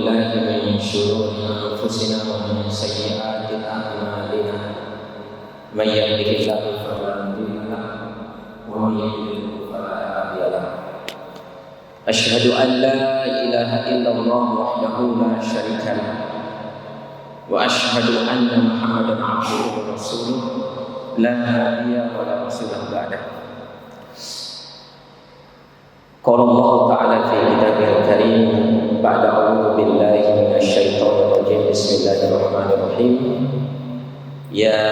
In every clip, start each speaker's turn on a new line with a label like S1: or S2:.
S1: بالله من شرور أنفسنا ومن سيئات أعمالنا من يهده الله فلا مضل له ومن يضلل فلا هادي له أشهد أن لا إله إلا الله وحده لا شريك له وأشهد أن محمدا عبده ورسوله لا نبي ولا رسول بعده قال الله تعالى في كتابه الكريم بعد أعوذ بالله من الشيطان الرجيم بسم الله الرحمن الرحيم يا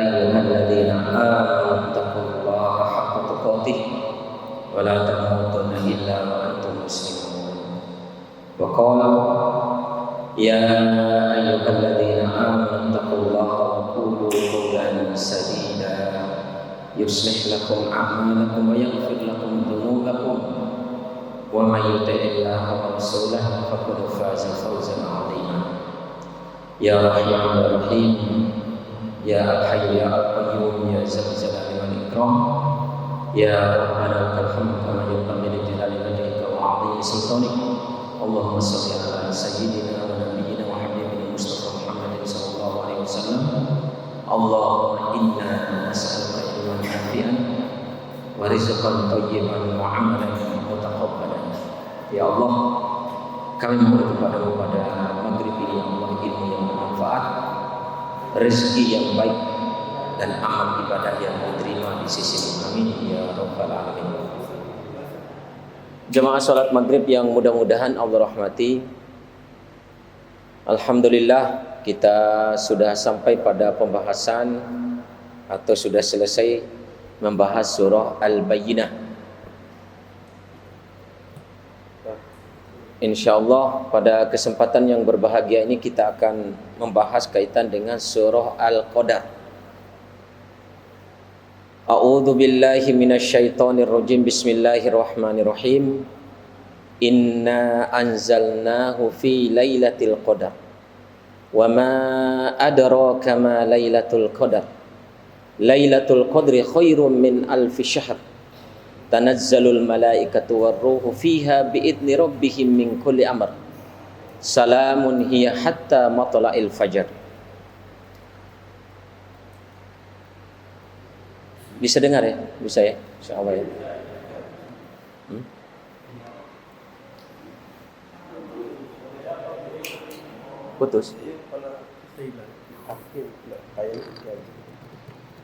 S1: أيها الذين آمنوا اتقوا الله حق تقاته ولا تموتن إلا وأنتم مسلمون وقال يا أيها الذين آمنوا اتقوا الله وقولوا قولا سديدا يصلح لكم أعمالكم ويغفر لكم ذنوبكم ومن يطع الله ورسوله فقد فاز فوزا عظيما يا رحمن الرحيم يا الحي يا القيوم يا ذا الجلال والإكرام يا ربنا لك الحمد كما ينبغي لجلال وجهك وعظيم سلطانك اللهم صل على سيدنا ونبينا وحبيبنا المصطفى محمد صلى الله عليه وسلم اللهم إنا نسألك علما نافعا ورزقا طيبا وعملا متقبلا ya Allah, kami mohon kepadamu pada maghrib ini ya Allah, ilmu yang bermanfaat, rezeki yang baik dan amal ibadah yang diterima di sisi-Mu. Amin ya rabbal alamin. Jemaah salat maghrib yang mudah-mudahan Allah rahmati, alhamdulillah kita sudah sampai pada pembahasan atau sudah selesai membahas surah Al-Bayyinah. InsyaAllah pada kesempatan yang berbahagia ini kita akan membahas kaitan dengan surah Al-Qadar. A'udzu billahi minasyaitonir rajim. Bismillahirrahmanirrahim. Inna anzalnahu fi lailatul qadar. Wa ma adraka ma lailatul qadar. Lailatul qadri khairum min alfi syahr. Tanazzalul malaikatu warruhu fiha biidzni rabbihim min kulli amr. Salamun hiya hatta matla'il fajar. Bisa dengar ya? Bisa ya? Insyaallah ya. Putus.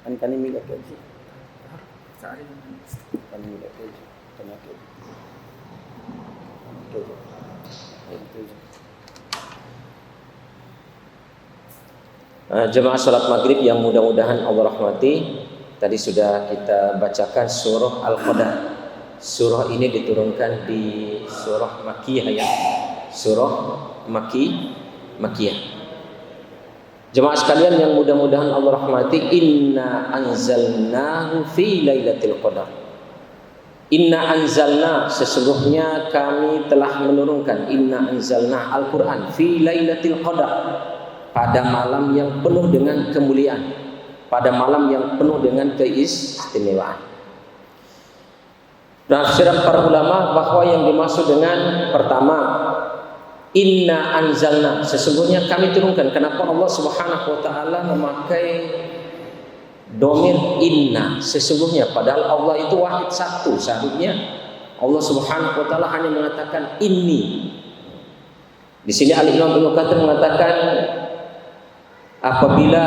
S1: Kan ini milik gaji. Kan milik gaji. Penyakit. Jemaah salat maghrib yang mudah-mudahan Allah rahmati, tadi sudah kita bacakan surah Al-Qadar. Surah ini diturunkan di surah Makkiyah ya. Surah Makkiyah. Jemaah sekalian yang mudah-mudahan Allah rahmati, inna anzalnahu fi lailatul qadar. Inna anzalna, sesungguhnya kami telah menurunkan, inna anzalna Al-Quran fi lailatul qadar, pada malam yang penuh dengan kemuliaan, pada malam yang penuh dengan keistimewaan. Tafsiran para ulama bahwa yang dimaksud dengan pertama inna anzalna, sesungguhnya kami turunkan. Kenapa Allah Subhanahu wa taala memakai domir inna? Sesungguhnya, padahal Allah itu wahid satu. Seharusnya Allah Subhanahu wa taala hanya mengatakan inni. Di sini Al-Imam Ibnu Katsir mengatakan apabila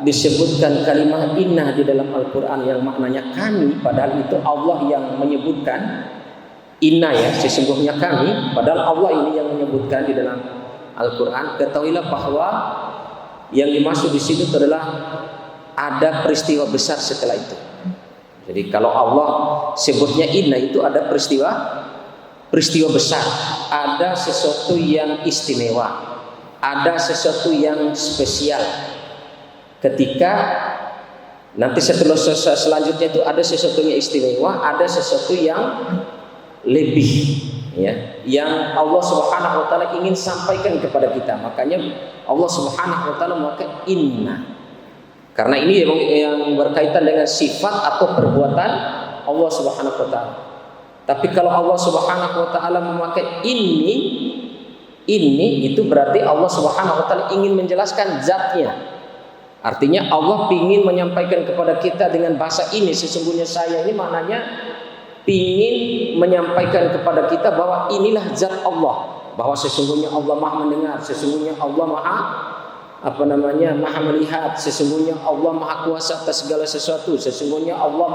S1: disebutkan kalimat inna di dalam Al-Qur'an yang maknanya kami, padahal itu Allah yang menyebutkan inna ya, sesungguhnya kami, padahal Allah ini yang menyebutkan di dalam Al-Quran. Ketahuilah bahwa yang dimaksud di situ adalah ada peristiwa besar setelah itu. Jadi kalau Allah sebutnya inna, itu ada peristiwa besar, ada sesuatu yang istimewa, ada sesuatu yang spesial. Ketika nanti selanjutnya itu ada sesuatu yang istimewa, ada sesuatu yang lebih ya, yang Allah Subhanahu wa taala ingin sampaikan kepada kita. Makanya Allah Subhanahu wa taala memakai inna. Karena ini yang berkaitan dengan sifat atau perbuatan Allah Subhanahu wa taala. Tapi kalau Allah Subhanahu wa taala memakai ini, Ini itu berarti Allah Subhanahu wa taala ingin menjelaskan zatnya. Artinya Allah ingin menyampaikan kepada kita dengan bahasa ini, sesungguhnya saya ini maknanya ingin menyampaikan kepada kita bahwa inilah zat Allah, bahwa sesungguhnya Allah Maha mendengar, sesungguhnya Allah Maha Maha melihat, sesungguhnya Allah Maha kuasa atas segala sesuatu, sesungguhnya Allah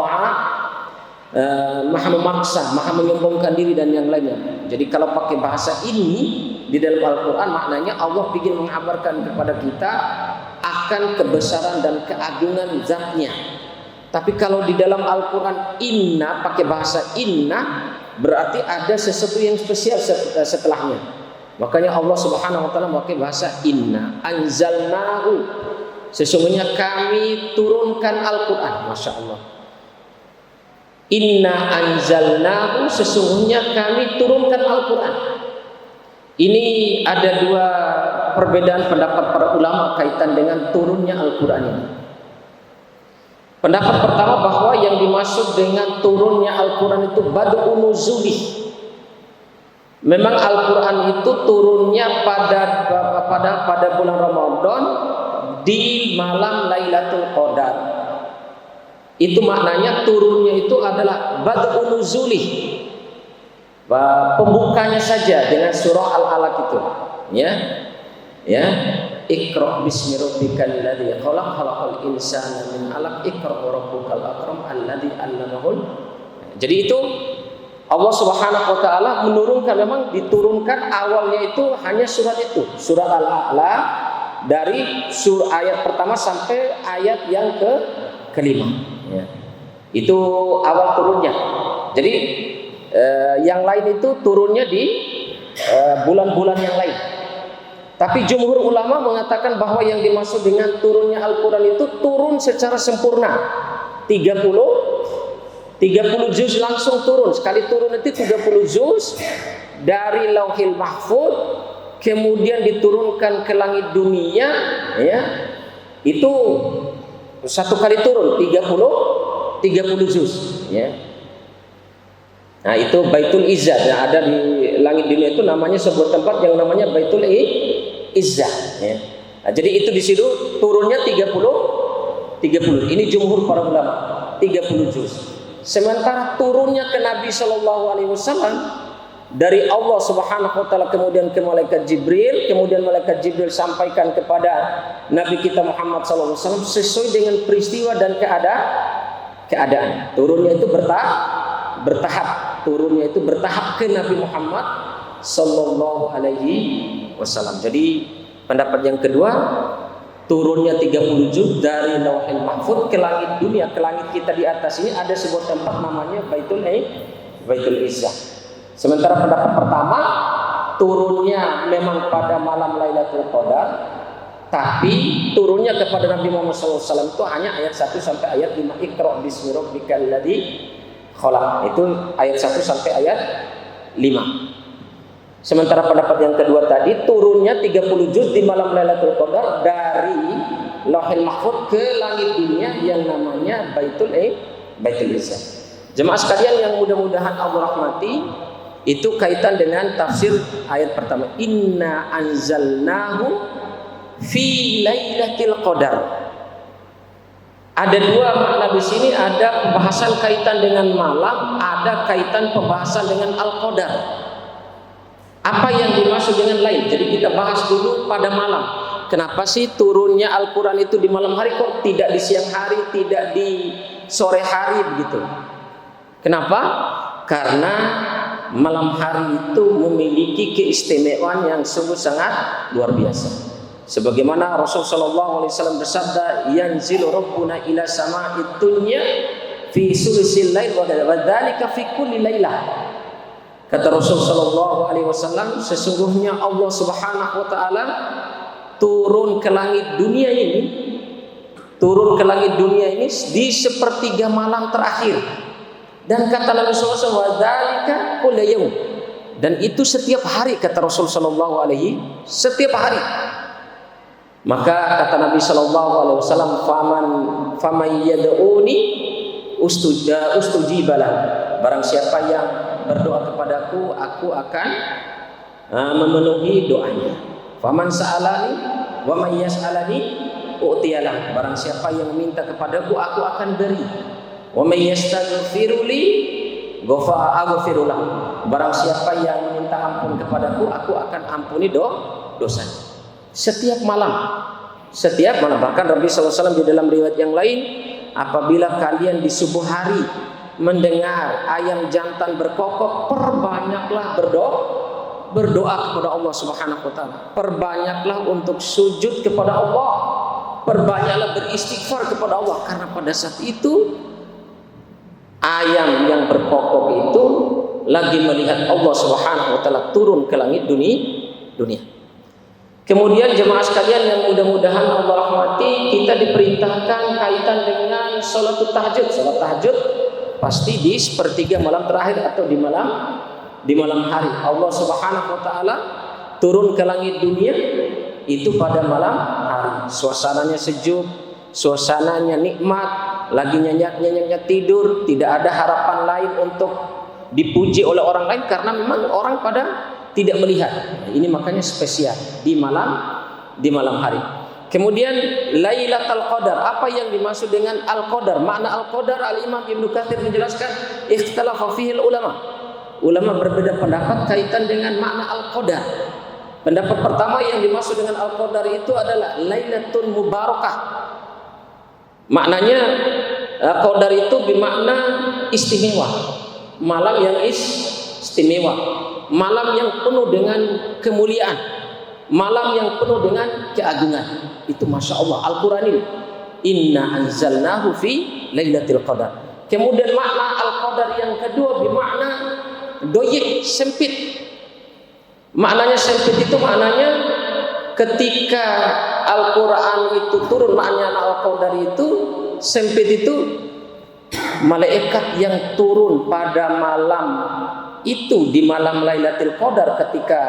S1: Maha memaksa, Maha menyombongkan diri dan yang lainnya. Jadi kalau pakai bahasa ini di dalam Al-Quran, maknanya Allah ingin mengabarkan kepada kita akan kebesaran dan keagungan zatnya. Tapi kalau di dalam Al-Quran inna, pakai bahasa inna, berarti ada sesuatu yang spesial setelahnya. Makanya Allah Subhanahu wa taala pakai bahasa inna anzalnahu, sesungguhnya kami turunkan Al-Quran. Masya Allah. Inna anzalnahu, sesungguhnya kami turunkan Al-Quran. Ini ada dua perbedaan pendapat para ulama kaitan dengan turunnya Al-Quran ini. Pendapat pertama bahwa yang dimaksud dengan turunnya Al-Quran itu bad'un nuzuli. Memang Al-Quran itu turunnya pada bulan Ramadan di malam Lailatul Qadar. Itu maknanya turunnya itu adalah bad'un nuzuli. Pembukanya saja dengan surah Al-Alaq itu, ya. Iqra bismi rabbikal ladzi khalaq, khalaqal insana min 'alaq, iqra rabbukal akram alladzi 'allamahul. Jadi itu Allah Subhanahu wa taala menurunkan, memang diturunkan awalnya itu hanya surat itu, surat Al-A'la, dari ayat pertama sampai ayat yang kelima, ya. Itu awal turunnya. Jadi yang lain itu turunnya di bulan-bulan yang lain. Tapi jumhur ulama mengatakan bahwa yang dimaksud dengan turunnya Al-Quran itu turun secara sempurna. 30 juz langsung turun. Sekali turun itu 30 juz dari Lauhil Mahfuz, kemudian diturunkan ke langit dunia, ya. Itu satu kali turun 30 juz, ya. Nah, itu Baitul Izzah yang ada di langit dunia, itu namanya sebuah tempat yang namanya Baitul Izzah, ya. Nah, jadi itu di situ turunnya 30. Ini jumhur para ulama 30 juz. Sementara turunnya ke Nabi Shallallahu Alaihi Wasallam dari Allah Subhanahu Wa Taala kemudian ke malaikat Jibril, kemudian malaikat Jibril sampaikan kepada Nabi kita Muhammad Shallallahu Alaihi Wasallam sesuai dengan peristiwa dan keadaan. Turunnya itu bertahap. Turunnya itu bertahap ke Nabi Muhammad Sallallahu Alaihi Wasallam. Jadi pendapat yang kedua, turunnya 30 juz dari Lauhil Mahfuz ke langit dunia, ke langit kita di atas ini ada sebuah tempat namanya Baitul Izzah. Sementara pendapat pertama, turunnya memang pada malam Lailatul Qadar, tapi turunnya kepada Nabi Muhammad SAW itu hanya ayat 1 sampai ayat 5. Iqra bismi rabbikal ladzi khalaq. Itu ayat 1 sampai ayat 5. Sementara pendapat yang kedua tadi, turunnya 30 juz di malam Lailatul Qadar dari Lauhil Mahfuz ke langit dunia yang namanya Baitul Izzah. Jemaah sekalian yang mudah-mudahan Allah rahmati, itu kaitan dengan tafsir ayat pertama. Inna anzalnahu fi lailatul qadar. Ada dua makna di sini, ada pembahasan kaitan dengan malam, ada kaitan pembahasan dengan al-qadar. Apa yang dimaksud dengan lain? Jadi kita bahas dulu pada malam. Kenapa sih turunnya Al-Quran itu di malam hari, kok tidak di siang hari, tidak di sore hari begitu? Kenapa? Karena malam hari itu memiliki keistimewaan yang sungguh sangat luar biasa. Sebagaimana Rasulullah SAW bersabda, yanzilu rabbuna ila sama'id dunya fi sulusil lail wa dzalika fi kulli lailah. Kata Rasulullah sallallahu alaihi wasallam, sesungguhnya Allah Subhanahu wa taala turun ke langit dunia ini di sepertiga malam terakhir. Dan kata Nabi sallallahu alaihi wasallam, dzalika kullu yaum. Dan itu setiap hari, kata Rasul sallallahu alaihi, setiap hari. Maka kata Nabi sallallahu alaihi wasallam, faman yad'uni ustujibalah. Barang siapa yang berdoa kepadaku, aku akan memenuhi doanya. Faman sa'alani wa may yas'alani u'tiyalah. Barang siapa yang minta kepadaku, aku akan beri. Wa may yastaghfiruli aghfirulah. Barang siapa yang minta ampun kepadaku, aku akan ampuni dosanya. Setiap malam. Bahkan Nabi SAW di dalam riwayat yang lain, apabila kalian di subuh hari mendengar ayam jantan berkokok, perbanyaklah berdoa kepada Allah Subhanahu wa taala. Perbanyaklah untuk sujud kepada Allah. Perbanyaklah beristighfar kepada Allah, karena pada saat itu ayam yang berkokok itu lagi melihat Allah Subhanahu wa taala turun ke langit dunia. Kemudian jemaah sekalian yang mudah-mudahan Allah rahmati, kita diperintahkan kaitan dengan salat tahajud. Salat tahajud pasti di sepertiga malam terakhir atau di malam hari. Allah Subhanahu wa taala turun ke langit dunia itu pada malam hari. Suasananya sejuk, suasananya nikmat, lagi nyenyak-nyenyaknya tidur, tidak ada harapan lain untuk dipuji oleh orang lain karena memang orang pada tidak melihat. Ini makanya spesial di malam hari. Kemudian Lailatul Qadar. Apa yang dimaksud dengan Al-Qadar? Makna Al-Qadar, Al-Imam Ibnu Katsir menjelaskan, ikhtalafa fihi ulama. Ulama berbeda pendapat kaitan dengan makna Al-Qadar. Pendapat pertama yang dimaksud dengan Al-Qadar itu adalah Lailatul Mubarakah. Maknanya Qadar itu bermakna istimewa. Malam yang istimewa. Malam yang penuh dengan kemuliaan, malam yang penuh dengan keagungan. Itu Masya Allah Al-Quran ini, inna anzalnahu fi Lailatul Qadar. Kemudian makna Al-Qadar yang kedua bermakna doyik, sempit. Maknanya sempit itu maknanya ketika Al-Quran itu turun, maknanya Al-Qadar itu sempit itu malaikat yang turun pada malam itu, di malam Lailatul Qadar ketika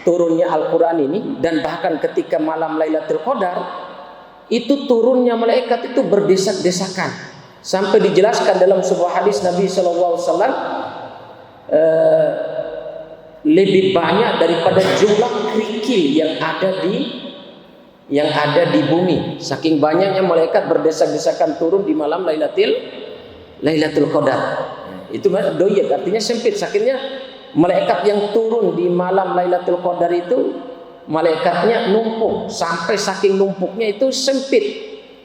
S1: turunnya Al-Quran ini, dan bahkan ketika malam Lailatul Qadar itu turunnya malaikat itu berdesak-desakan, sampai dijelaskan dalam sebuah hadis Nabi SAW, lebih banyak daripada jumlah kerikil yang ada di bumi. Saking banyaknya malaikat berdesak-desakan turun di malam Lailatul Qadar. Itu doyek, artinya sempit. Sakitnya malaikat yang turun di malam Lailatul Qadar itu malaikatnya numpuk, sampai saking numpuknya itu sempit.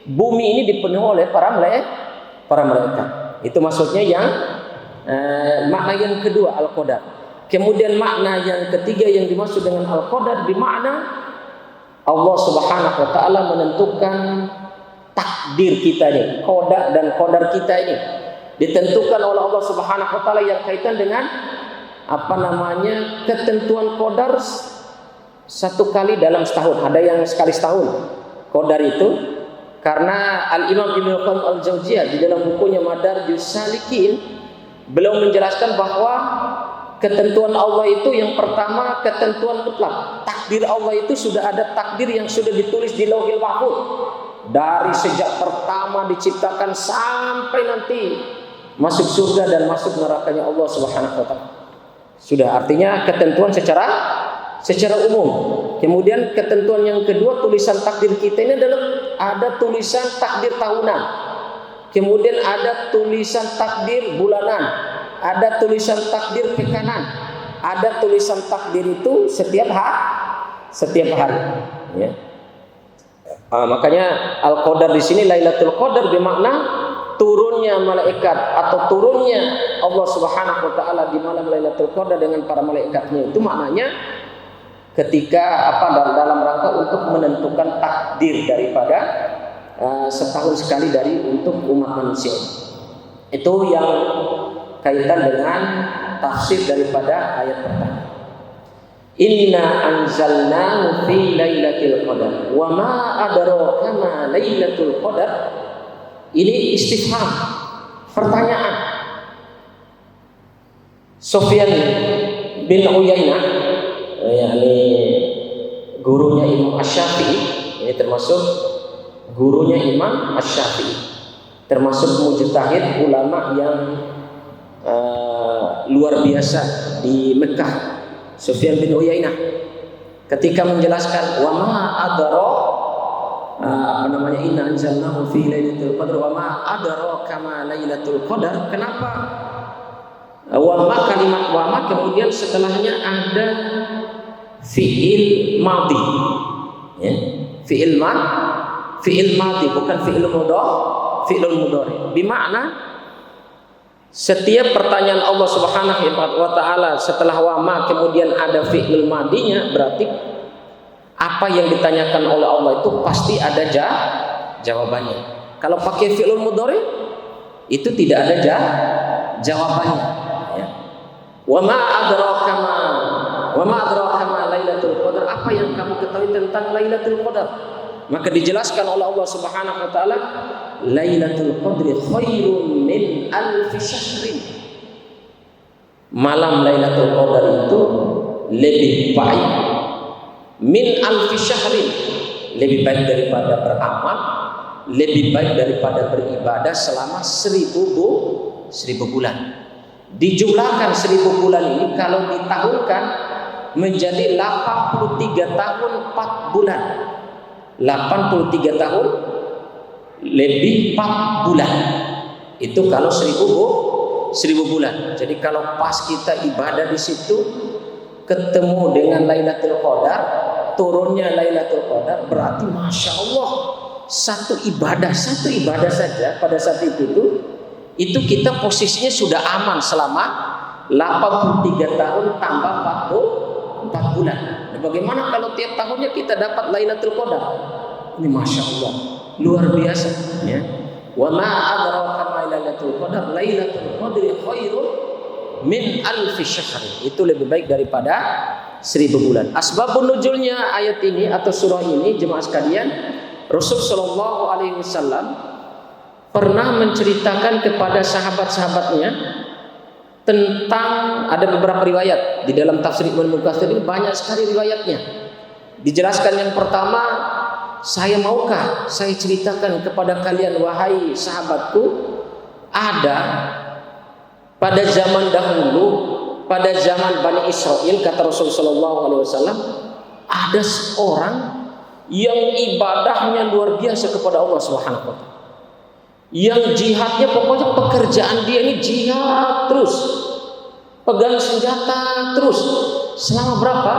S1: Bumi ini dipenuhi oleh para malaikat. Itu maksudnya yang makna yang kedua Al-Qadar. Kemudian makna yang ketiga yang dimaksud dengan Al-Qadar bermakna Allah Subhanahu wa taala menentukan takdir kita ini, qada dan qadar kita ini ditentukan oleh Allah Subhanahu wa taala yang kaitan dengan ketentuan qadar satu kali dalam setahun. Ada yang sekali setahun qadar itu, karena Al-Imam Ibnu Qayyim Al-Jauziyah di dalam bukunya Madarijus Salikin beliau menjelaskan bahwa ketentuan Allah itu yang pertama ketentuan mutlak. Takdir Allah itu sudah ada takdir yang sudah ditulis di Lauhil Mahfuz dari sejak pertama diciptakan sampai nanti masuk surga dan masuk nerakanya Allah Subhanahu wa taala. Sudah, artinya ketentuan secara umum. Kemudian ketentuan yang kedua, tulisan takdir kita ini adalah ada tulisan takdir tahunan. Kemudian ada tulisan takdir bulanan, ada tulisan takdir pekanan, ada tulisan takdir itu setiap hari. Ya. Makanya Al-Qadar di sini Lailatul Qadar bermakna turunnya malaikat atau turunnya Allah Subhanahu wa taala di malam Lailatul Qadar dengan para malaikatnya. Itu maknanya ketika dalam rangka untuk menentukan takdir daripada setahun sekali untuk umat manusia. Itu yang kaitan dengan tafsir daripada ayat pertama. Inna anzalnahu fi Lailatul Qadar wa ma adraka ma Lailatul Qadar. Ini istifham, pertanyaan. Sufyan bin Uyainah, yakni gurunya Imam Asy-Syafi'i, ini termasuk gurunya Imam Asy-Syafi'i, termasuk mujtahid ulama yang luar biasa di Mekah. Sufyan bin Uyainah ketika menjelaskan wa ma adra inna anzalnahu fi lailatul qadar wa ma adraka ma lailatul qadar. Kenapa kalimat wa ma kemudian setelahnya ada fi'il madhi, ya, fi'il madhi bukan fi'il mudhari. Bermakna setiap pertanyaan Allah Subhanahu wa taala setelah wa ma kemudian ada fi'il madhinya, berarti apa yang ditanyakan oleh Allah itu pasti ada jawabannya. Kalau pakai fi'il mudhari itu tidak ada jawabannya, ya. Wa ma adraka ma lailatul qadar. Apa yang kamu ketahui tentang Lailatul Qadar? Maka dijelaskan oleh Allah Subhanahu wa taala, Lailatul Qadri khairun min alfi syahrin. Malam Lailatul Qadar itu lebih baik min alfi syahrin, lebih baik daripada beramal, lebih baik daripada beribadah selama 1000 bulan. Dijumlahkan 1000 bulan ini kalau ditahunkan menjadi 83 tahun 4 bulan. 83 tahun lebih 4 bulan. Itu kalau 1000 bulan. Jadi kalau pas kita ibadah di situ ketemu dengan Lailatul Qadar, turunnya Lailatul Qadar, berarti Masya Allah satu ibadah saja pada saat itu kita posisinya sudah aman selama 83 tahun tambah 4 bulan. Nah, bagaimana kalau tiap tahunnya kita dapat Lailatul Qadar? Ini Masya Allah luar biasa, ya. Wa ma adraka ma Lailatul Qadar, Lailatul Qadri khairun min alfi syahr. Itu lebih baik daripada 1000 bulan. Asbabun nuzulnya ayat ini atau surah ini, jemaah sekalian, Rasul sallallahu alaihi wasallam pernah menceritakan kepada sahabat-sahabatnya tentang, ada beberapa riwayat di dalam tafsir Ibnu Katsir ini, banyak sekali riwayatnya. Dijelaskan yang pertama, maukah saya ceritakan kepada kalian wahai sahabatku, ada pada zaman dahulu, pada zaman Bani Israel, kata Rasul sallallahu alaihi wasallam, ada seorang yang ibadahnya luar biasa kepada Allah Subhanahu wa taala. Yang jihadnya, pokoknya pekerjaan dia ini jihad terus, pegang senjata terus. Selama berapa?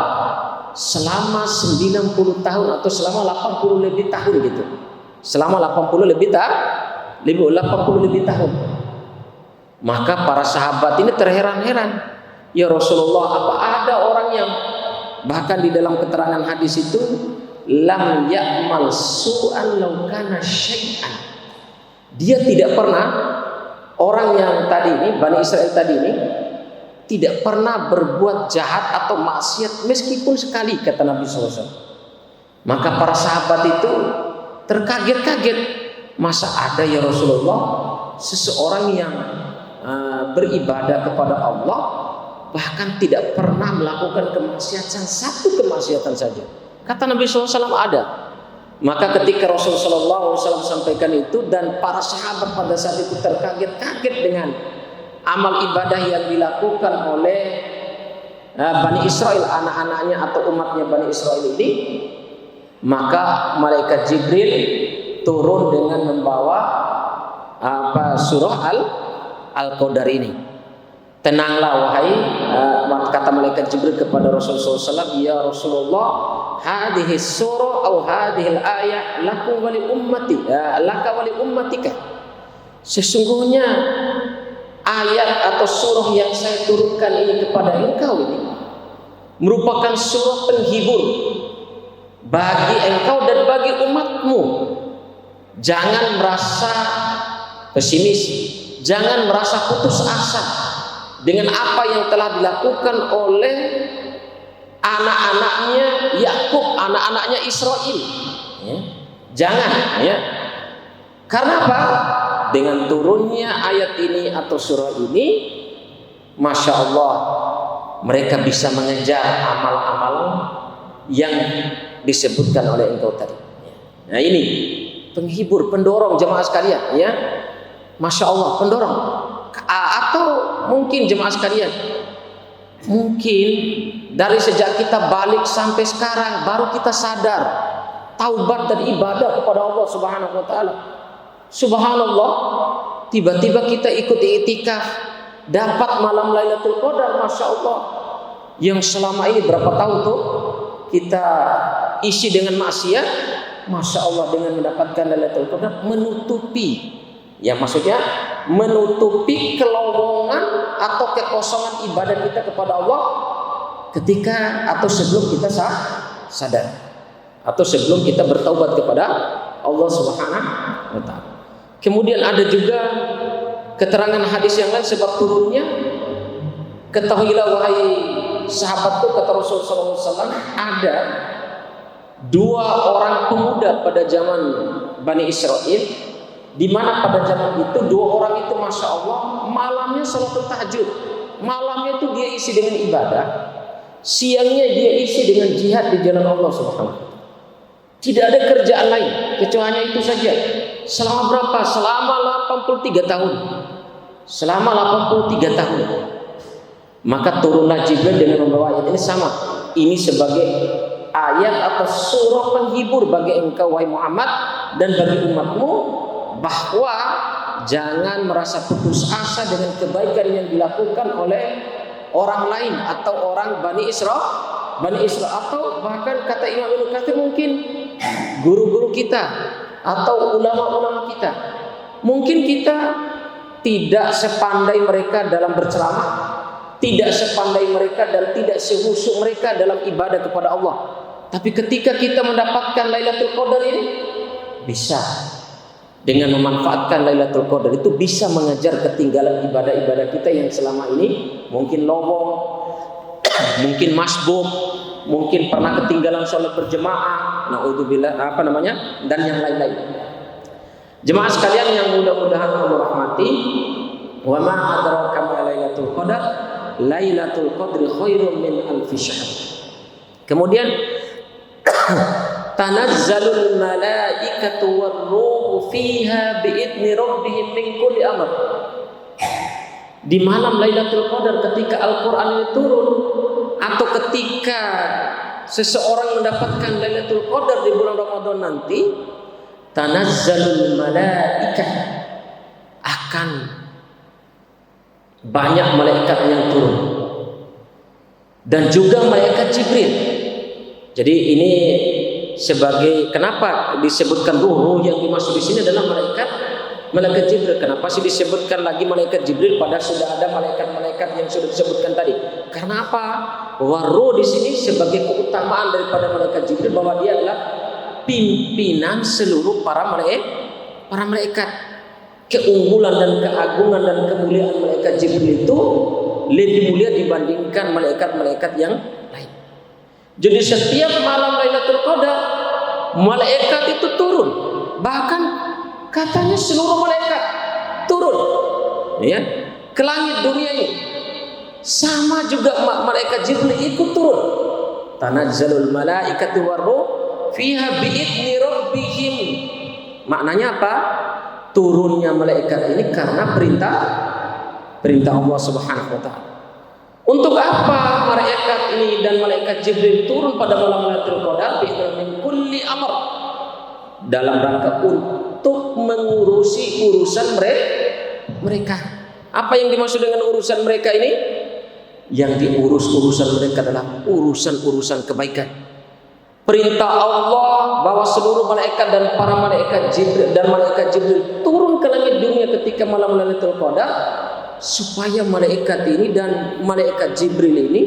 S1: Selama 90 tahun atau selama 80 lebih tahun gitu. Selama 80 lebih tahun. Maka para sahabat ini terheran-heran. Ya Rasulullah, apa ada orang yang bahkan di dalam keterangan hadis itu lam ya'mal su'an law kana syai'an. Dia tidak pernah, orang yang tadi ini, Bani Israel tadi ini, tidak pernah berbuat jahat atau maksiat meskipun sekali, kata Nabi SAW. Maka para sahabat itu terkaget-kaget. Masa ada ya Rasulullah seseorang yang beribadah kepada Allah bahkan tidak pernah melakukan kemaksiatan, satu kemaksiatan saja. Kata Nabi SAW ada. Maka ketika Rasulullah SAW sampaikan itu dan para sahabat pada saat itu terkaget-kaget dengan amal ibadah yang dilakukan oleh Bani Israel, anak-anaknya atau umatnya Bani Israel ini, maka malaikat Jibril turun dengan membawa surah Al-Qadar ini. Tenanglah wahai, kata malaikat Jibril kepada Rasulullah SAW, ya Rasulullah, hadhihi surah atau hadhil ayat lakum wa li ummati, laka wa li ummatika. Sesungguhnya ayat atau surah yang saya turunkan ini kepada engkau ini merupakan surah penghibur bagi engkau dan bagi umatmu. Jangan merasa pesimis, jangan merasa putus asa dengan apa yang telah dilakukan oleh anak-anaknya Yakub, anak-anaknya Israel. Ya. Jangan, ya. Karena apa? Dengan turunnya ayat ini atau surah ini, Masya Allah, mereka bisa mengejar amal-amal yang disebutkan oleh engkau tadi. Nah ini penghibur, pendorong jemaah sekalian, ya. Masya Allah, pendorong. Atau mungkin jemaah sekalian, mungkin dari sejak kita balik sampai sekarang baru kita sadar taubat dan ibadah kepada Allah Subhanahu wa taala. Subhanallah, tiba-tiba kita ikut i'tikaf, dapat malam Lailatul Qadar, Masya Allah. Yang selama ini berapa tahun tuh kita isi dengan maksiat, Masya Allah, dengan mendapatkan Lailatul Qadar menutupi, ya maksudnya menutupi kelowongan atau kekosongan ibadah kita kepada Allah ketika atau sebelum kita sadar atau sebelum kita bertaubat kepada Allah Subhanahu wa taala. Kemudian ada juga keterangan hadis yang lain sebab turunnya. Ketahuilah wahai sahabatku, kata Rasulullah SAW, ada 2 orang pemuda pada zaman Bani Israel, di mana pada zaman itu 2 orang itu Masya Allah malamnya salatul tahajud, malamnya itu dia isi dengan ibadah, siangnya dia isi dengan jihad di jalan Allah Subhanahu. Tidak ada kerjaan lain kecuali itu saja. Selama berapa? Selama 83 tahun. Selama 83 tahun. Maka turunlah Jibril dengan membawa ayat ini sama. Ini sebagai ayat atau surah penghibur bagi engkau wahai Muhammad dan bagi umatmu, bahwa jangan merasa putus asa dengan kebaikan yang dilakukan oleh orang lain atau orang Bani Israel atau bahkan kata Imam Ibnu Katsir mungkin guru-guru kita atau ulama-ulama kita. Mungkin kita tidak sepandai mereka dalam berceramah, tidak sepandai mereka dan tidak sehusyuk mereka dalam ibadah kepada Allah. Tapi ketika kita mendapatkan Lailatul Qadar ini, bisa dengan memanfaatkan Lailatul Qadar itu bisa mengejar ketinggalan ibadah-ibadah kita yang selama ini mungkin lowong, mungkin masbuk, mungkin pernah ketinggalan sholat berjemaah, naudzubillah, dan yang lain-lain. Jemaah sekalian yang mudah-mudahan Allah rahmati, wa ma adraka ma Lailatul Qadar, Lailatul Qadri khairun min alfi syahr. Kemudian tanazzalul malaikatu war-ruhu fiha biidzni rabbihim min kulli amr. Di malam Lailatul Qadar ketika Al-Qur'an ini turun atau ketika seseorang mendapatkan Lailatul Qadar di bulan Ramadan nanti, tanazzalul malaikah, akan banyak malaikat yang turun dan juga malaikat Jibril. Jadi ini sebagai kenapa disebutkan ruh yang dimaksud di sini adalah malaikat Jibril. Kenapa sih disebutkan lagi malaikat Jibril padahal sudah ada malaikat-malaikat yang sudah disebutkan tadi? Karena apa? Waruh di sini sebagai keutamaan daripada malaikat Jibril bahwa dia adalah pimpinan seluruh para malaikat. Keunggulan dan keagungan dan kemuliaan malaikat Jibril itu lebih mulia dibandingkan malaikat-malaikat yang lain. Jadi setiap malam Lailatul Qadar malaikat itu turun. Bahkan katanya seluruh malaikat turun, ya, ke langit dunia ini. Sama juga malaikat Jibril ikut turun. Tanazzalul malaikatu war-ruh fiha biidzni rabbihim. Maknanya apa? Turunnya malaikat ini karena perintah Allah Subhanahu wa taala. Untuk apa malaikat ini dan malaikat Jibril turun pada malam Lailatul Qadar? Bi'idzni kulli amr. Dalam rangka untuk mengurusi urusan mereka. Apa yang dimaksud dengan urusan mereka ini? Yang diurus urusan mereka adalah urusan-urusan kebaikan. Perintah Allah bahwa seluruh malaikat dan para malaikat Jibril turun ke langit dunia ketika malam Lailatul Qadar supaya malaikat ini dan malaikat Jibril ini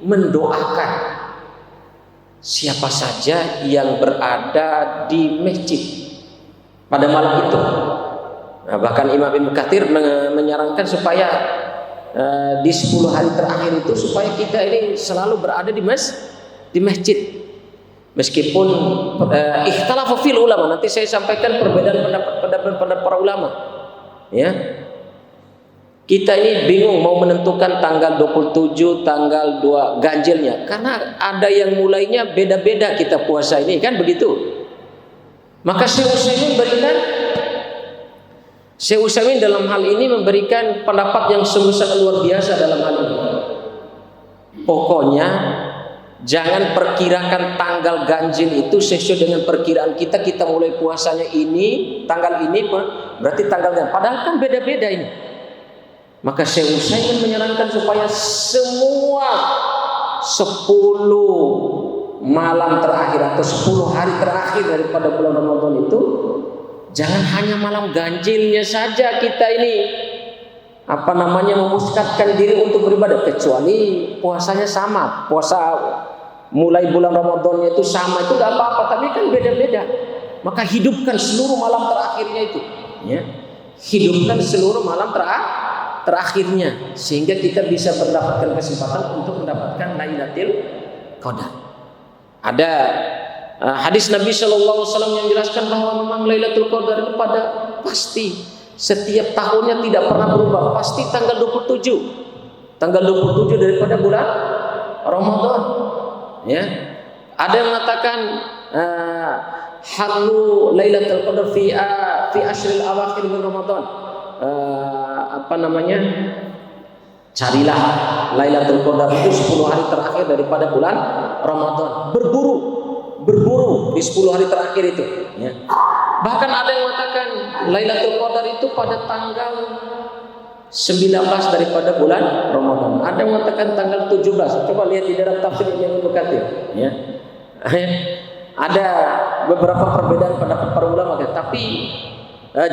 S1: mendoakan siapa saja yang berada di masjid pada malam itu. Nah, bahkan Imam Ibnu Katsir menyarankan supaya di 10 hari terakhir itu supaya kita ini selalu berada di masjid. Meskipun ikhtalafu fil ulama, nanti saya sampaikan perbedaan pendapat para ulama. Ya. Kita ini bingung mau menentukan tanggal 27, tanggal 2 ganjilnya karena ada yang mulainya beda-beda kita puasa ini kan begitu. Maka Syekh Utsaimin dalam hal ini memberikan pendapat yang sungguh sangat luar biasa dalam hal ini. Pokoknya Jangan perkirakan tanggal ganjil itu sesuai dengan perkiraan kita. Kita mulai puasanya ini, tanggal ini, berarti tanggalnya. Padahal kan beda-beda ini. Maka saya ingin menyarankan supaya semua 10 malam terakhir atau 10 hari terakhir daripada bulan Ramadan itu, jangan hanya malam ganjilnya saja kita ini memuskatkan diri untuk beribadah, kecuali puasanya sama, puasa mulai bulan Ramadannya itu sama, itu gak apa-apa, tapi kan beda-beda. Maka hidupkan seluruh malam terakhirnya itu, ya. Hidupkan seluruh malam terakhirnya, sehingga kita bisa mendapatkan kesempatan untuk mendapatkan Lailatul Qadar. Ada hadis Nabi SAW yang menjelaskan bahwa memang Lailatul Qadar itu pada pasti setiap tahunnya tidak pernah berubah, pasti tanggal 27 daripada bulan Ramadan, ya. Ada yang mengatakan halu Lailatul Qadar fi ashril awakhir min Ramadan, carilah Lailatul Qadar itu 10 hari terakhir daripada bulan Ramadan, berburu di 10 hari terakhir itu, ya. Bahkan ada yang mengatakan Lailatul Qadar itu pada tanggal 19 daripada bulan Ramadan. Ada yang mengatakan tanggal 17. Coba lihat di dalam tafsir yang Katsir, ya. Ada beberapa perbedaan pendapat para ulama, tapi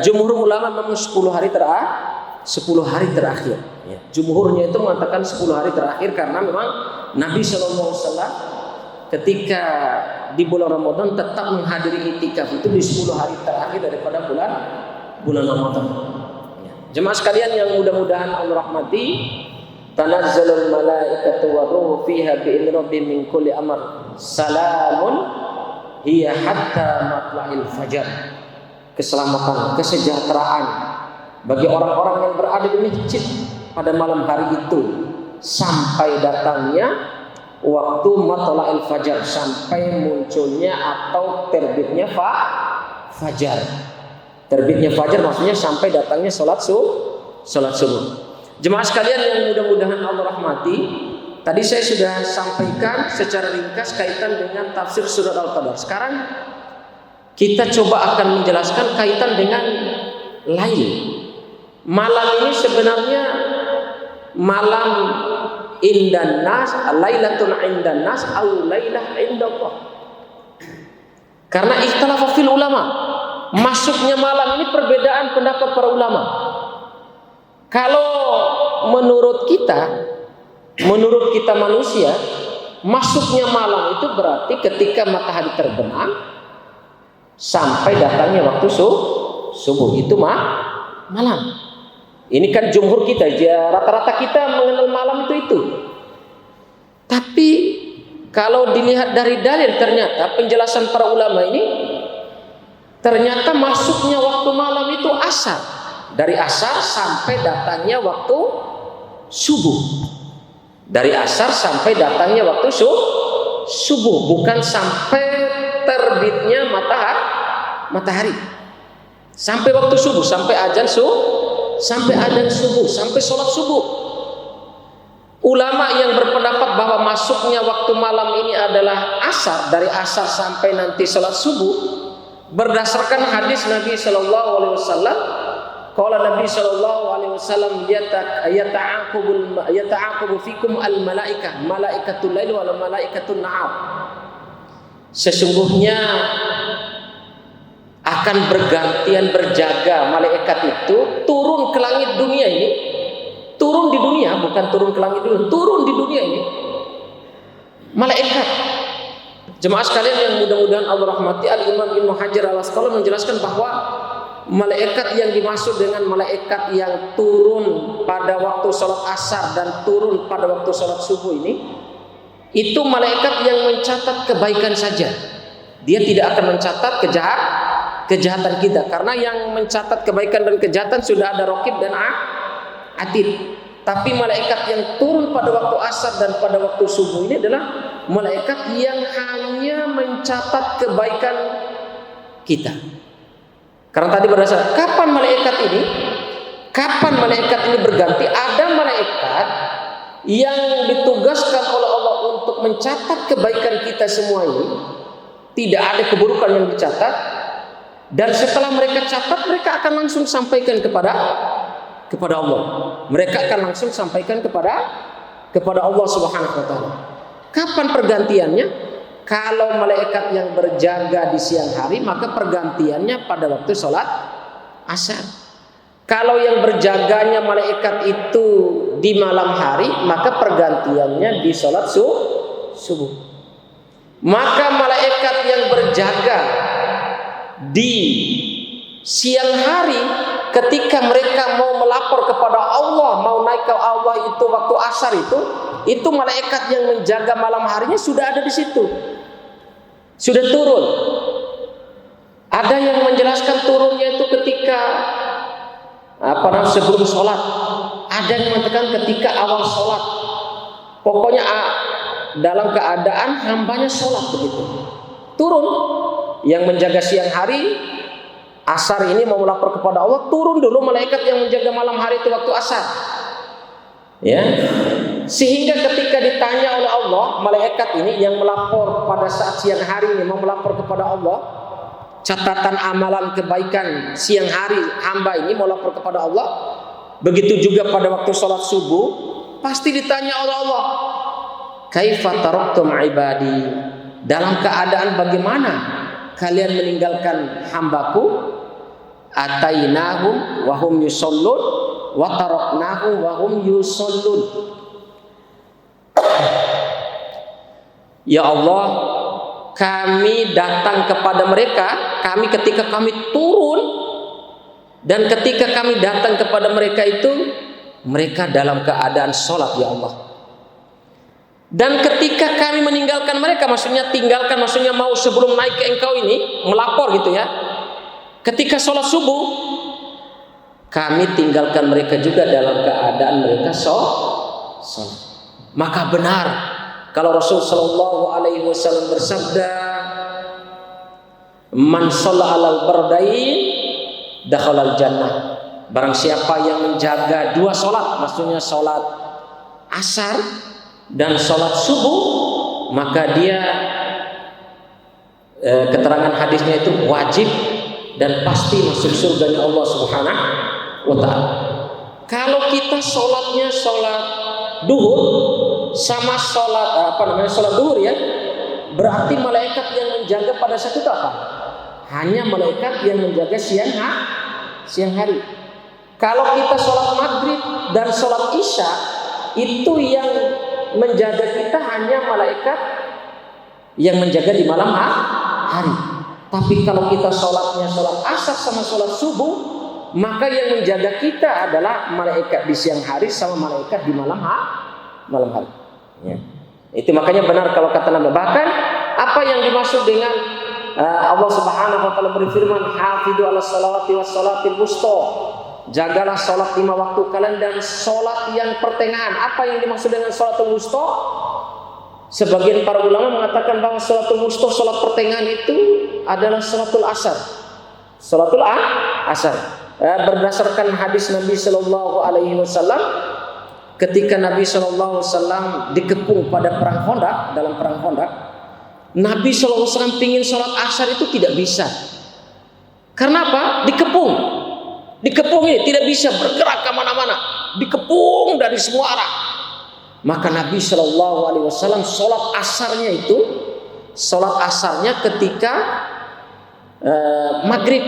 S1: jumhur ulama memang 10 hari terakhir, ya. Jumhurnya itu mengatakan 10 hari terakhir karena memang Nabi SAW ketika di bulan Ramadan tetap menghadiri iktikaf itu di 10 hari terakhir daripada bulan Ramadan. Jemaah sekalian yang mudah-mudahan Allah rahmati, tanazzalul malaikatu wa ruhu fiha bi'izni rabbihim min kulli amr, salamun hiya hatta matla'il fajar. Keselamatan, kesejahteraan bagi orang-orang yang berada di masjid pada malam hari itu sampai datangnya waktu matla'il fajar, sampai munculnya atau terbitnya fajar. Terbitnya fajar maksudnya sampai datangnya salat subuh. Jemaah sekalian yang mudah-mudahan Allah rahmati, tadi saya sudah sampaikan secara ringkas kaitan dengan tafsir surat Al-Qadar. Sekarang kita coba akan menjelaskan kaitan dengan lail. Malam ini sebenarnya malam indan nas, lailatun indan nas, au lailah indallah. Karena ikhtalafa fil ulama, masuknya malam ini perbedaan pendapat para ulama. Kalau menurut kita manusia, masuknya malam itu berarti ketika matahari terbenam sampai datangnya waktu subuh, itu malam. Ini kan jumhur kita, rata-rata kita mengenal malam itu. Tapi kalau dilihat dari dalil, ternyata penjelasan para ulama ini, ternyata masuknya waktu malam itu asar. Dari asar sampai datangnya waktu subuh. Dari asar sampai datangnya waktu subuh, bukan sampai terbitnya matahari. Sampai waktu subuh, sampai adzan subuh, sampai sholat subuh. Ulama yang berpendapat bahwa masuknya waktu malam ini adalah asar, dari asar sampai nanti sholat subuh, berdasarkan hadis Nabi Shallallahu Alaihi Wasallam. Qala Nabi Shallallahu Alaihi Wasallam, yata'aqubu fikum al malaikah, malaikatul lail wal malaikatul nahar. Sesungguhnya akan bergantian berjaga malaikat itu turun ke langit dunia ini, turun di dunia, bukan turun ke langit dunia, turun di dunia ini malaikat. Jemaah sekalian yang mudah-mudahan Allah rahmati, Al-Imam Ibnu Hajar Al-Asqalani menjelaskan bahwa malaikat yang dimaksud dengan malaikat yang turun pada waktu sholat asar dan turun pada waktu sholat subuh ini, itu malaikat yang mencatat kebaikan saja. Dia tidak akan mencatat kejahatan kita, karena yang mencatat kebaikan dan kejahatan sudah ada raqib dan atid. Tapi malaikat yang turun pada waktu asar dan pada waktu subuh ini adalah malaikat yang hanya mencatat kebaikan kita. Karena tadi berdasar kapan malaikat ini berganti? Ada malaikat yang ditugaskan oleh Allah untuk mencatat kebaikan kita semua ini, tidak ada keburukan yang dicatat. Dan setelah mereka catat, mereka akan langsung sampaikan kepada Allah. Mereka akan langsung sampaikan kepada Allah Subhanahu wa taala. Kapan pergantiannya? Kalau malaikat yang berjaga di siang hari, maka pergantiannya pada waktu sholat asar. Kalau yang berjaganya malaikat itu di malam hari, maka pergantiannya di sholat subuh. Maka malaikat yang berjaga di siang hari, ketika mereka mau melapor kepada Allah, mau naik ke Allah itu waktu asar itu malaikat yang menjaga malam harinya sudah ada di situ, sudah turun. Ada yang menjelaskan turunnya itu ketika sebelum sholat, ada yang mengatakan ketika awal sholat. Pokoknya dalam keadaan hambanya sholat begitu turun. Yang menjaga siang hari asar ini mau melapor kepada Allah, turun dulu malaikat yang menjaga malam hari itu waktu asar, ya. Sehingga ketika ditanya oleh Allah, malaikat ini yang melapor pada saat siang hari ini mau melapor kepada Allah, catatan amalan kebaikan siang hari hamba ini mau lapor kepada Allah. Begitu juga pada waktu sholat subuh, pasti ditanya oleh Allah, kaifa taraktum ibadi, dalam keadaan bagaimana kalian meninggalkan hambaku? Atainahum wa hum yusallun wa taraknahum wa hum yusallun. Ya Allah, kami datang kepada mereka, ketika kami turun, dan ketika kami datang kepada mereka itu, mereka dalam keadaan sholat, ya Allah. Dan ketika kami meninggalkan mereka, maksudnya mau sebelum naik ke engkau ini melapor gitu ya, ketika sholat subuh kami tinggalkan mereka juga dalam keadaan mereka sholat. Maka benar kalau Rasul sallallahu alaihi wasallam bersabda, man shalla alal bardain dakhalal jannah. Barang siapa yang menjaga dua sholat, maksudnya sholat asar dan sholat subuh, maka dia keterangan hadisnya itu wajib dan pasti masuk surganya Allah Subhanahu wa ta'ala. Kalau kita sholatnya sholat duhur sama sholat sholat duhur ya, berarti malaikat yang menjaga pada saat itu apa? Hanya malaikat yang menjaga siang hari. Kalau kita sholat maghrib dan sholat isya, itu yang menjaga kita hanya malaikat yang menjaga di malam hari. Tapi kalau kita sholatnya sholat asar sama sholat subuh, maka yang menjaga kita adalah malaikat di siang hari sama malaikat di malam hari. Ya. Itu makanya benar kalau kata Nabi. Bahkan apa yang dimaksud dengan Allah Subhanahu wa taala berfirman, "Hafidhu 'alas salawati was salatil wusta." Jagalah sholat 5 waktu kalian dan sholat yang pertengahan. Apa yang dimaksud dengan sholatul wusta? Sebagian para ulama mengatakan bahwa sholatul wusta, sholat pertengahan itu adalah sholatul asar. Sholatul asar. Berdasarkan hadis Nabi Sallallahu Alaihi Wasallam, ketika Nabi Sallallahu Alaihi Wasallam dikepung pada perang Khandaq, dalam perang Khandaq, Nabi Sallallahu Alaihi Wasallam pingin sholat asar itu tidak bisa. Karena apa? Dikepung ini tidak bisa bergerak kemana-mana, dikepung dari semua arah. Maka Nabi Shallallahu Alaihi Wasallam sholat asarnya ketika maghrib.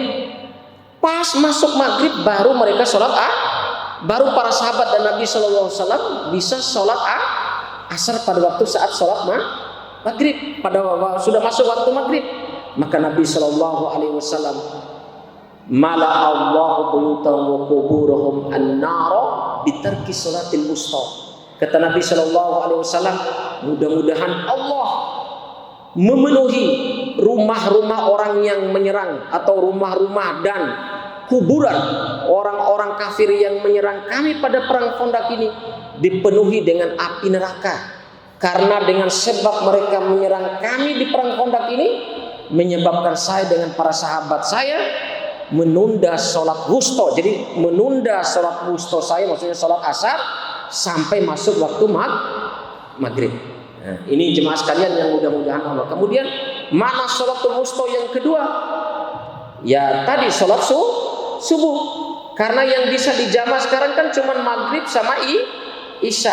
S1: Pas masuk maghrib baru mereka sholat baru para sahabat dan Nabi Shallallahu Alaihi Wasallam bisa sholat asar pada waktu saat sholat maghrib, sudah masuk waktu maghrib. Maka Nabi Shallallahu Alaihi Wasallam, mala Allahu buyutan wa quburuhum an-nara bitarki salatil wusta. Kata Nabi Shallallahu Alaihi Wasallam, mudah-mudahan Allah memenuhi rumah-rumah orang yang menyerang atau rumah-rumah dan kuburan orang-orang kafir yang menyerang kami pada perang Khandaq ini dipenuhi dengan api neraka. Karena dengan sebab mereka menyerang kami di perang Khandaq ini, menyebabkan saya dengan para sahabat saya menunda sholat wusta. Jadi menunda sholat wusta saya, maksudnya sholat asar, sampai masuk waktu maghrib. Nah, ini jemaah sekalian yang mudah-mudahan Allah. Kemudian mana sholatul wusta yang kedua? Ya tadi sholat subuh. Karena yang bisa dijama sekarang kan cuma maghrib sama isya,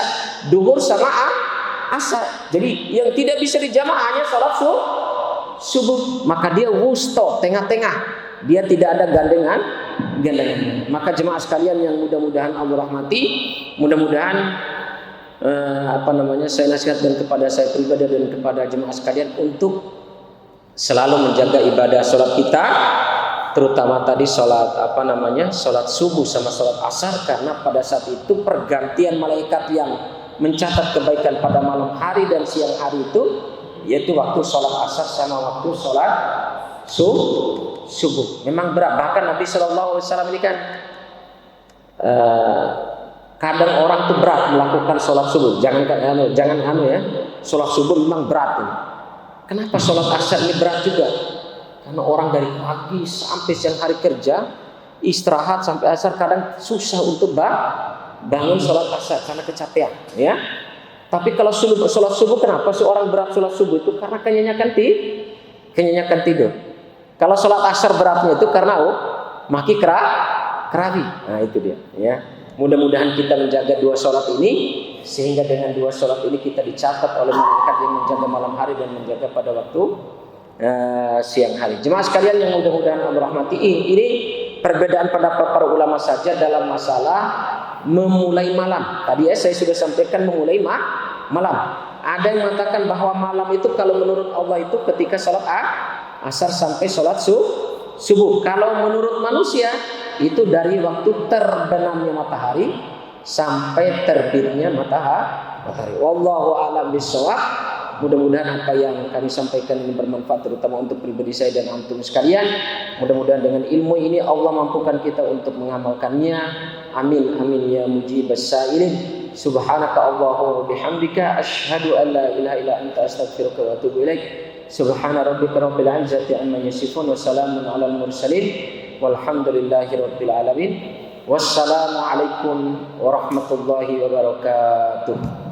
S1: duhur sama asar. Jadi yang tidak bisa dijama hanya sholat subuh. Maka dia wusta, tengah-tengah. Dia tidak ada gandengan. Maka jemaah sekalian yang mudah-mudahan Allah rahmati, mudah-mudahan saya nasihatkan kepada saya pribadi dan kepada jemaah sekalian untuk selalu menjaga ibadah sholat kita, terutama tadi sholat sholat subuh sama sholat asar, karena pada saat itu pergantian malaikat yang mencatat kebaikan pada malam hari dan siang hari itu, yaitu waktu sholat asar sama waktu sholat subuh. Memang berat. Bahkan Nabi SAW ini kan kadang orang tuh berat melakukan sholat subuh. Jangan sholat subuh memang berat. Kenapa sholat asar ini berat juga? Karena orang dari pagi sampai siang hari kerja, istirahat sampai asar, kadang susah untuk bangun sholat asar karena kecapean, ya. Tapi kalau sholat subuh, kenapa seorang berat sholat subuh itu? Karena kenyenyakan tidur. Kalau sholat asar beratnya itu karena maki kerawi. Nah itu dia, ya. Mudah-mudahan kita menjaga dua sholat ini, sehingga dengan dua sholat ini kita dicatat oleh malaikat yang menjaga malam hari dan menjaga pada waktu siang hari. Jemaah sekalian yang mudah-mudahan Allah rahmati, ini perbedaan pendapat para ulama saja dalam masalah memulai malam. Tadi saya sudah sampaikan memulai malam. Ada yang mengatakan bahwa malam itu kalau menurut Allah itu ketika sholat asar sampai sholat subuh. Kalau menurut manusia itu dari waktu terbenamnya matahari sampai terbitnya matahari. Wallahu a'lam bishawab. Mudah-mudahan apa yang kami sampaikan ini bermanfaat, terutama untuk pribadi saya dan antum sekalian. Mudah-mudahan dengan ilmu ini Allah mampukan kita untuk mengamalkannya. Amin amin ya mujibas sa'ilin. Subhanaka Allahumma bihamdika asyhadu an la ilaha illa anta astaghfiruka wa atubu ilaik. Subhana rabbika rabbil izzati amma yasifun wa salamun alal mursalin walhamdulillahi rabbil alamin. Wassalamu alaikum warahmatullahi wabarakatuh.